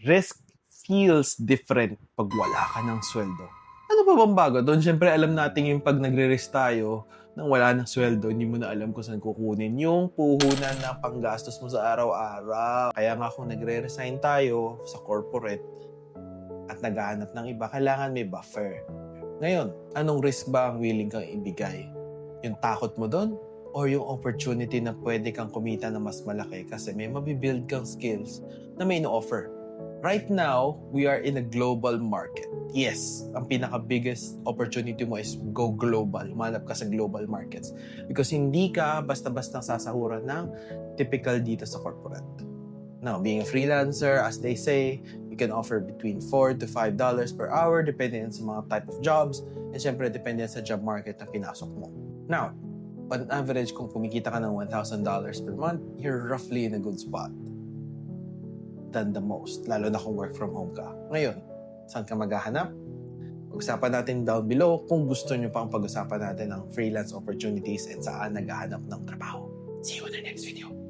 risk feels different pag wala ka ng sweldo. Ano pa bang bago doon? Siyempre, alam natin yung pag nagre-risk tayo nang wala ng sweldo, hindi mo na alam kung saan kukunin yung puhunan na panggastos mo sa araw-araw. Kaya nga kung nagre-resign tayo sa corporate at naghahanap ng iba, kailangan may buffer. Ngayon, anong risk ba ang willing kang ibigay? Yung takot mo doon? Or yung opportunity na pwede kang kumita na mas malaki kasi may mabibuild kang skills na may ino-offer? Right now, we are in a global market. Yes, ang pinaka-biggest opportunity mo is go global. Humanap ka sa global markets. Because hindi ka basta-basta sasahuran ng typical dito sa corporate. Now, being a freelancer, as they say, you can offer between $4 to $5 per hour depending sa mga type of jobs and syempre depending sa job market na pinasok mo. Now, on average, kung kumikita ka ng $1,000 per month, you're roughly in a good spot than the most, lalo na kung work from home ka. Ngayon, saan ka maghahanap? Pag-usapan natin down below kung gusto nyo pang pag-usapan natin ng freelance opportunities and saan naghahanap ng trabaho. See you in the next video.